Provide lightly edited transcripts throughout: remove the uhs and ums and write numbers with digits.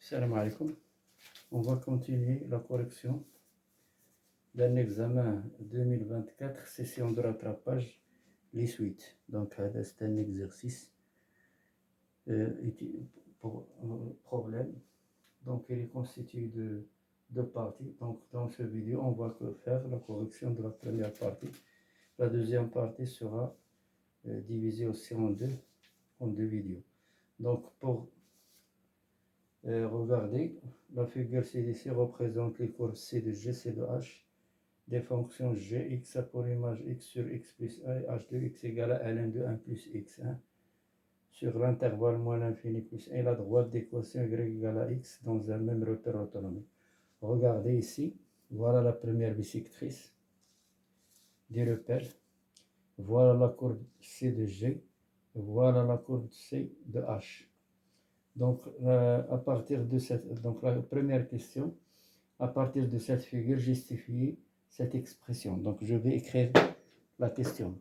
Salam alaikum. On va continuer la correction d'un examen 2024, session de rattrapage, les suites. Donc, c'est un exercice pour problème. Donc, il est constitué de deux parties. Donc, dans cette vidéo, on va faire la correction de la première partie. La deuxième partie sera divisée aussi en deux vidéos. Donc, pour regardez, la figure ci-dessus représente les courbes C de G, C de H, des fonctions G, X a pour image X sur X plus 1 et H de X égale à Ln de 1 plus X1 sur l'intervalle moins l'infini plus 1 et la droite d'équation Y égale à X dans un même repère autonome. Regardez ici, voilà la première bisectrice des repères, voilà la courbe C de G, voilà la courbe C de H. Donc, à partir de donc la première question, à partir de cette figure, justifier cette expression. Donc, je vais écrire la question.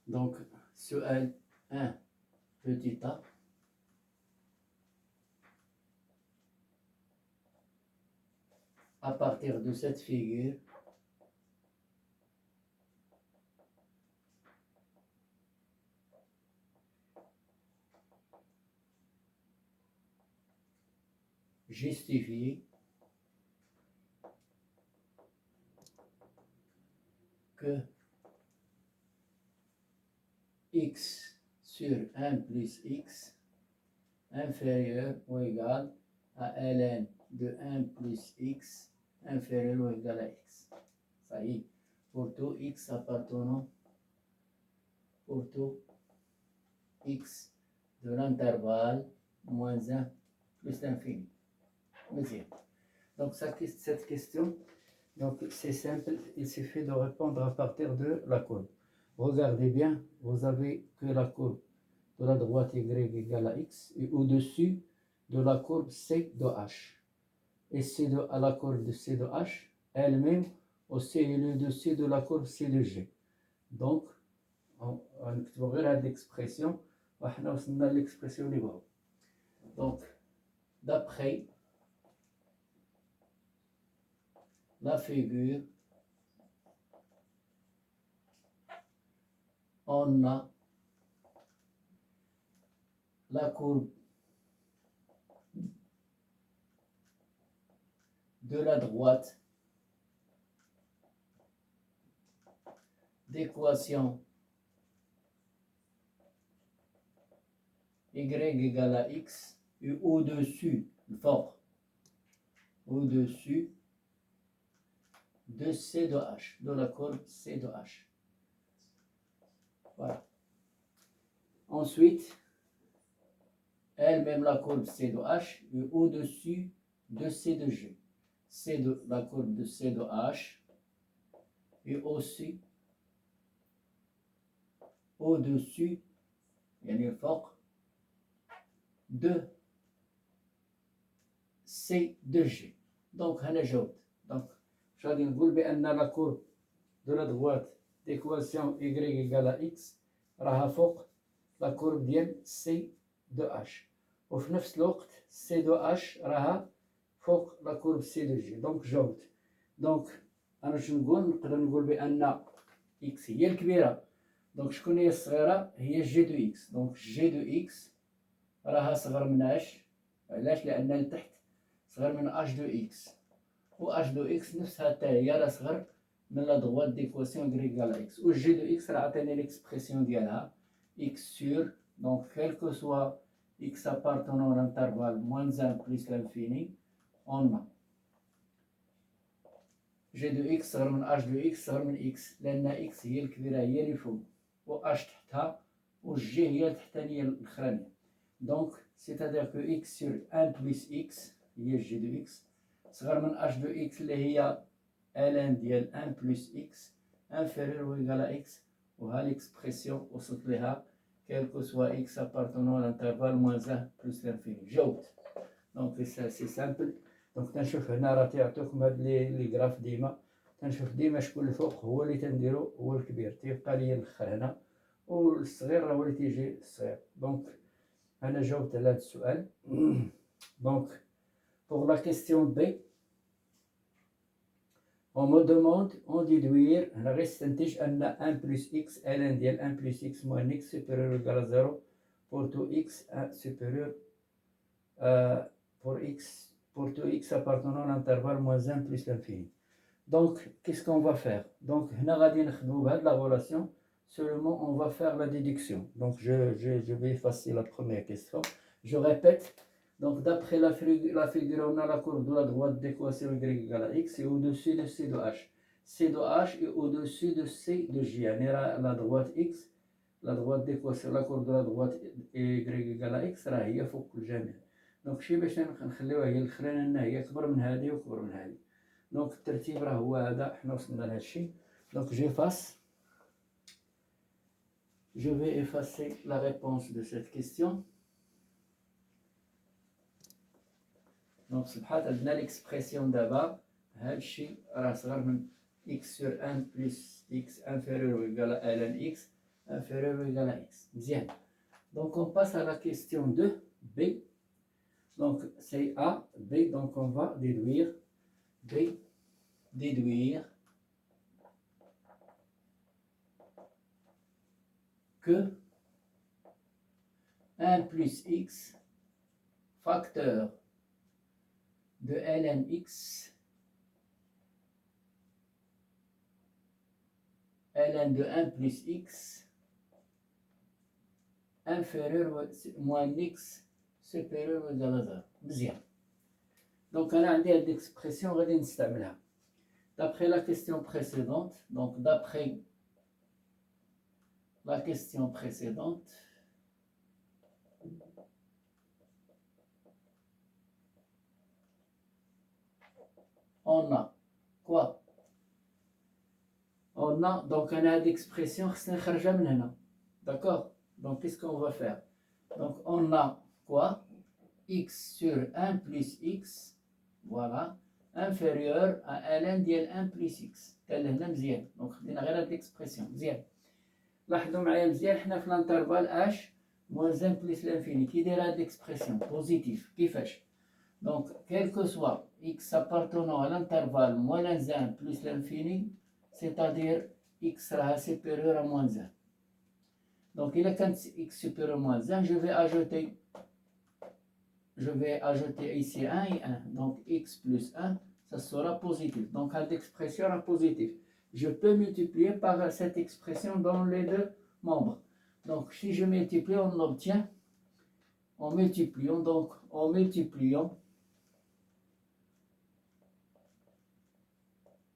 Donc, سؤال 1 petit a. À partir de cette figure, justifier que x sur 1 plus x inférieur ou égal à ln de 1 plus x inférieur ou égal à x. Ça y est, pour tout x appartenant, pour tout x de l'intervalle moins 1 plus l'infini. Donc cette question, donc c'est simple, il suffit de répondre à partir de la courbe. Regardez bien, vous avez que la courbe de la droite y égale à x et au-dessus de la courbe c de h. Et c'est à la courbe de c de h elle-même aussi est le dessus de la courbe c de g. Donc, on va l'expression, l'expression libre. Donc, d'après la figure, on a la courbe de la droite d'équation y égale à x et au-dessus, au-dessus de C de H, de la courbe C de H. Voilà. Ensuite, elle-même la courbe C de H et au-dessus de C de G. C de la courbe de C de H et aussi au-dessus, يعني فوق de C de G. Donc, هنا جاوبت. Donc, je vais نقول بأن la courbe de la droite d'équation y égale à x راها فوق la courbe ديال C de H. وفي نفس الوقت C de H راها فوق la courbe C de G. Donc, جاوبت. Donc, أنا شنو نقول؟ نقدر نقول بأن x هي الكبيرة. دونك شكون هي الصغيرة؟ هي جي دو اكس. دونك جي دو اكس راها صغر من اش. علاش؟ لأن لتحت صغر من اش دو اكس، و اش دو اكس نفسها حتى هي راه صغر من لا دغوات ديكواسيون كريغال اكس، و جي دو اكس راه عطيني ليكسبرسيون ديالها اكس سور دونك كيلكو سوا اكس ابارتونون لانترفال موان 1 بلس لانفيني اون جي دو اكس صغر من اش دو اكس صغر من اكس، لان اكس هي الكبيره هي اللي فوق و اش تحتها و جي هي التحتانيه الاخرانيه. دونك سيتادير كو اكس سور 1 بلس اكس هي جي دو اكس صغر من اش دو اكس اللي هي الان ديال 1 بلس اكس انفيريور و ايغال اكس، و ها ليكسبرسيون وصلت ليها كيلكو سوا اكس ابارتونون لانترفال موان 1 بلس لانفيني. جاوبت. دونك سي سامبل. دونك تنشوف هنا راه تيعطوكم هاد لي غراف ديما، تنشوف ديما شكون الفوق هو اللي تنديرو هو الكبير، تيبقى ليا الاخر هنا والصغير راه هو اللي تيجي الصغير. دونك أنا جاوبت على هذا السؤال. Donc, pour la question B, on me demande en déduire غير استنتج أن 1 plus x ln ديال 1 plus x moins x supérieur ou égal à 0 pour tout x supérieur pour tout x appartenant à l'intervalle moins 1 plus l'infini. Donc, qu'est-ce qu'on va faire? Donc, هنا غادي نخدمو بهاد la relation. Seulement, on va faire la déduction. Donc, je vais effacer la première question. Je répète. Donc, d'après la figure, on a la courbe de la droite d'équation y égale à x et au-dessus de c de h. C de h est au-dessus de c de j. يعني la droite x, la droite d'équation, la courbe de la droite y égale à x راه هي فوق الجميع. Donc, شي باش نخليوها هي الأخرانية أنها هي كبر من هذه وكبر من هذه. Donc, الترتيب راه هو هذا، حنا وصلنا لهذا الشيء. Donc, j'efface. Je vais effacer la réponse de cette question. Donc, سبحان عندنا l'expression d'abord. هذا الشيء راه صغر من x sur 1 plus x inférieur ou égal à ln x inférieur ou égal à x. مزيان. Donc, on passe à la question 2, B. Donc, c'est A, B. Donc, on va déduire B, déduire que 1 plus x facteur de ln x ln de 1 plus x inférieur moins x supérieur ou égal à 0. مزيان. Donc أنا عندي هاد l'expression غادي نستعملها. D'après la question précédente, donc d'après la question précédente, on a quoi? On a donc on a l'expression خصنا نخرجها من هنا. D'accord? Donc qu'est-ce qu'on va faire? Donc on a quoi? X sur 1 plus x, voilà, inférieur à ln ديال 1 plus x. حتى لهنا مزيان. Donc خدينا غير هاد l'expression. مزيان. لاحظوا معايا مزيان حنا في الانترفال h moins 1 plus l'infini. كي داير هاد l'expression positif كيفاش؟ Donc quel que soit x appartenant à l'intervalle moins 1 plus l'infini, c'est-à-dire x sera supérieur à moins 1. Donc il est quand x supérieur à moins 1, je vais ajouter ici 1 et 1. Donc x plus 1, ça sera positif. Donc cette expression est positive. Je peux multiplier par cette expression dans les deux membres. Donc si je multiplie, on obtient, en multipliant, donc en multipliant,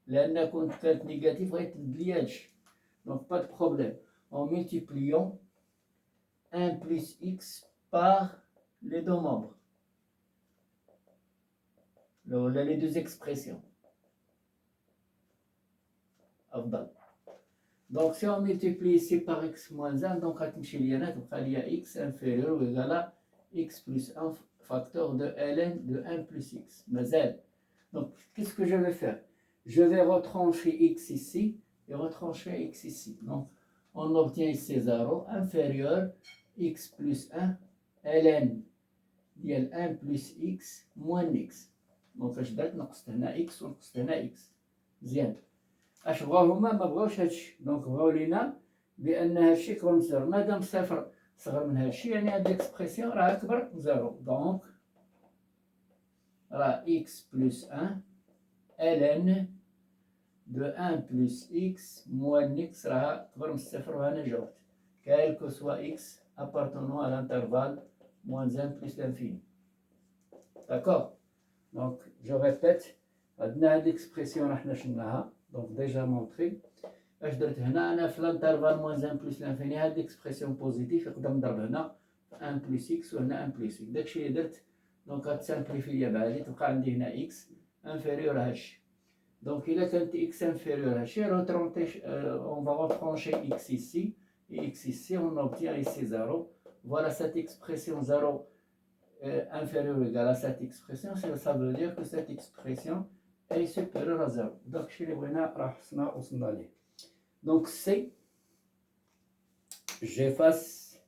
لأن كانت négatif غيتبدل. Donc pas de problème. En multipliant 1 plus x par les deux membres. Les deux expressions. Donc si on multiplie ici par x moins 1, donc il y a x inférieur ou égal à x plus 1 facteur de ln de 1 plus x. Donc qu'est-ce que je vais faire? Je vais retrancher x ici et retrancher x ici. Donc on obtient ici 0 inférieur x plus 1 ln ديال 1 plus x moins x. دونك اش درت؟ نقصت هنا x ونقصت هنا x. مزيان. اش بغاو هما؟ ما بغاوش هادشي. دونك بغاو لينا بان هادشي كبر من صفر. مادام صفر صغر من هادشي يعني هاد ليكسبرسيون راه كبر من زيرو. دونك راه x plus 1 ln de 1 plus x moins x راه كبر من صفر وأنا جاوبت. Quel que soit x appartenant à l'intervalle moins 1 plus l'infini. D'accord? Donc je répète, عندنا هاد l'expression راه حنا شلناها. Donc déjà montré. اش درت هنا؟ أنا في l'intervalle moins 1 plus l'infini هاد l'expression positive نقدر نضرب هنا 1 plus x وهنا 1 plus x. داكشي اللي درت. دونك غتسامبليفيا بعدي تبقى عندي هنا x inférieur à هادشي. Donc il est quand x inférieur à h, on va retrancher x ici et x ici, on obtient ici 0. Voilà cette expression 0 inférieure ou égale à cette expression, ça veut dire que cette expression est supérieure à 0. Donc chez les donc c'est, j'efface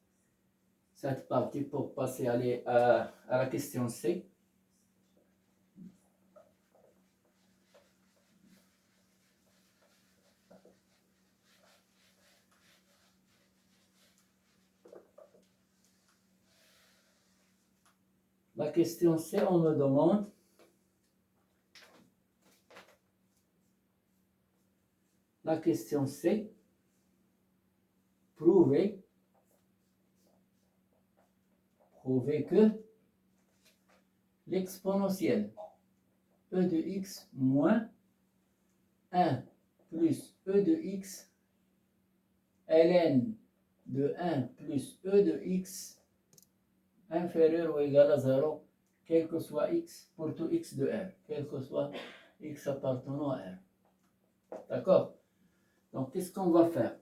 cette partie pour passer à la question C. La question C, on me demande la question C, prouver que l'exponentielle e de x moins 1 plus e de x ln de 1 plus e de x inférieur ou égal à 0, quel que soit x pour tout x de R, quel que soit x appartenant à R. D'accord? Donc, qu'est-ce qu'on va faire?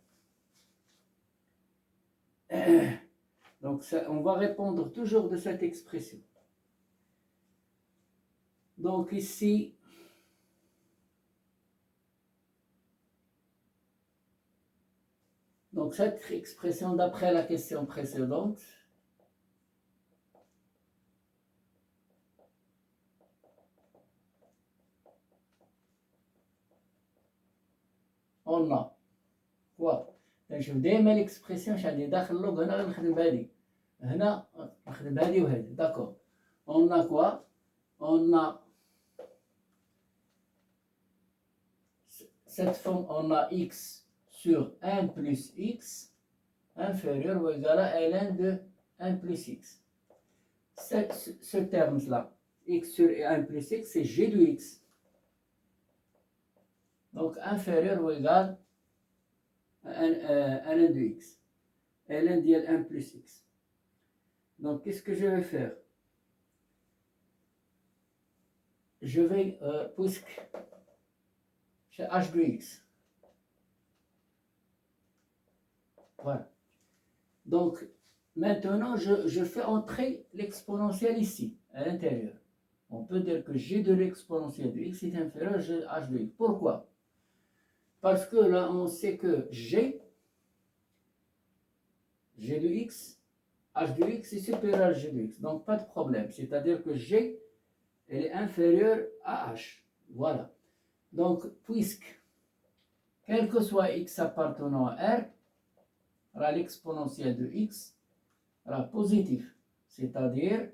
Donc, on va répondre toujours de cette expression. Donc, ici, donc cette expression d'après la question précédente, on a quoi؟ نشوف دائما الاكسبريسيون شحال داخل اللوغ هنا غنخدم بهادي هنا نخدم بهادي وهادي داكور on a quoi on a cette forme on a x sur 1 plus x inférieur ou égal à ln de 1 plus x. Ce terme là x sur 1 plus x c'est g de x, donc inférieur ou égal à ln de x, ln de 1 plus x. Donc qu'est-ce que je vais faire? Je vais puisque chez h de x, voilà, donc maintenant je fais entrer l'exponentielle ici à l'intérieur. On peut dire que g de l'exponentielle de x est inférieur à h de x. Pourquoi? Parce que là on sait que g de x, h de x est supérieur à g de x, donc pas de problème, c'est-à-dire que g elle est inférieure à h, voilà. Donc puisque quel que soit x appartenant à R, l'exponentielle de x sera positif, c'est-à-dire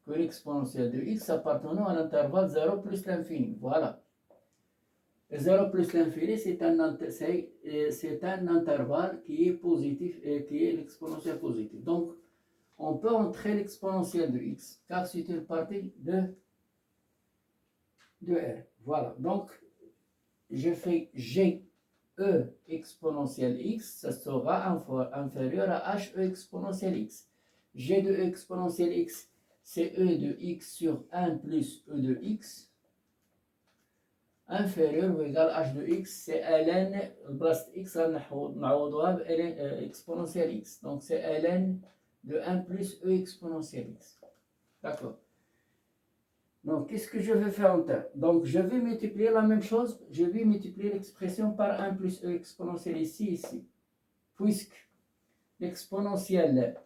que l'exponentielle de x appartenant à l'intervalle 0 plus l'infini, voilà. Et 0 plus l'infini, c'est un intervalle qui est positif et qui est l'exponentielle positive. Donc, on peut entrer l'exponentielle de x, car c'est une partie de R. Voilà, donc, je fais g e exponentielle x, ça sera inférieur à h e exponentielle x. G de e exponentielle x, c'est e de x sur 1 plus e de x, inférieur ou égal à h de x, c'est ln, place x, نعوضوها ln exponentielle x. Donc c'est ln de 1 plus e exponentielle x. D'accord. Donc qu'est-ce que je vais faire en termes? Donc je vais multiplier la même chose, je vais multiplier l'expression par 1 plus e exponentielle ici. Puisque l'exponentielle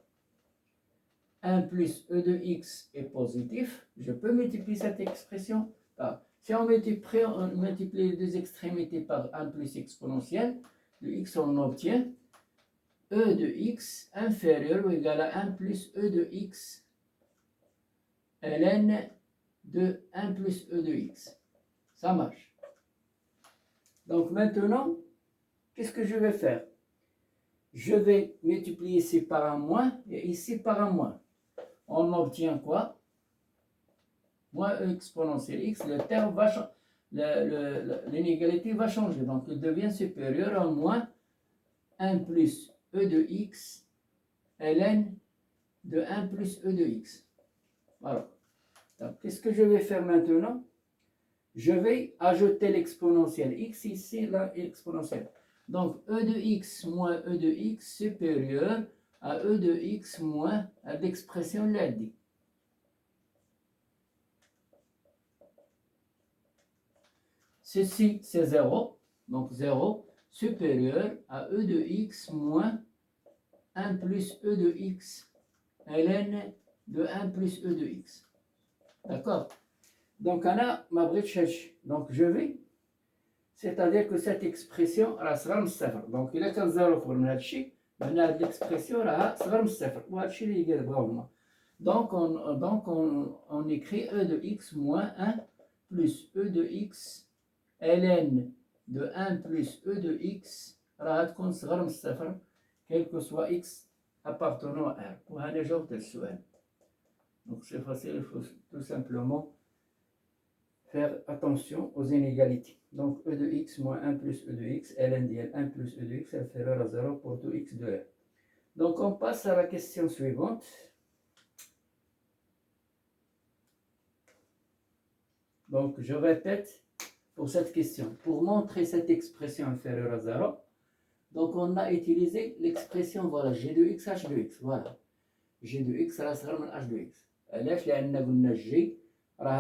1 plus e de x est positif, je peux multiplier cette expression par. Si on multiplie les deux extrémités par 1 plus exponentielle de x, on obtient e de x inférieur ou égal à 1 plus e de x ln de 1 plus e de x. Ça marche. Donc maintenant, qu'est-ce que je vais faire? Je vais multiplier ici par un moins et ici par un moins. On obtient quoi? Moins e exponentielle x, le terme va changer, l'inégalité va changer, donc il devient supérieur à moins 1 plus e de x ln de 1 plus e de x. Voilà. Donc qu'est-ce que je vais faire maintenant? Je vais ajouter l'exponentielle x ici, là, exponentielle. Donc e de x moins e de x supérieur à e de x moins à l'expression LED. Ceci, c'est 0, donc 0 supérieur à e de x moins 1 plus e de x ln de 1 plus e de x. D'accord? Donc, أنا ما بغيتش هادشي. Donc, je vais. C'est-à-dire que cette expression راه صغر من الصفر. Donc, إلا كان زيرو كبر من هادشي معناها هاد l'expression راها صغر من الصفر. وهادشي اللي بغاو هما. Donc, on écrit e de x moins 1 plus e de x ln de 1 plus e de x راها تكون صغر من الصفر quel que soit x appartenant à R. وهنا جاوبت السؤال. Donc c'est facile, il faut tout simplement faire attention aux inégalités. Donc e de x moins 1 plus e de x, ln de 1 plus e de x inférieur à 0 pour tout x de R. Donc on passe à la question suivante. Donc je répète pour cette question. Pour montrer cette expression inférieure à 0, donc on a utilisé l'expression voilà g de x h de x. Voilà. g de x راه صغر من h de x. علاش؟ لأن قلنا g راه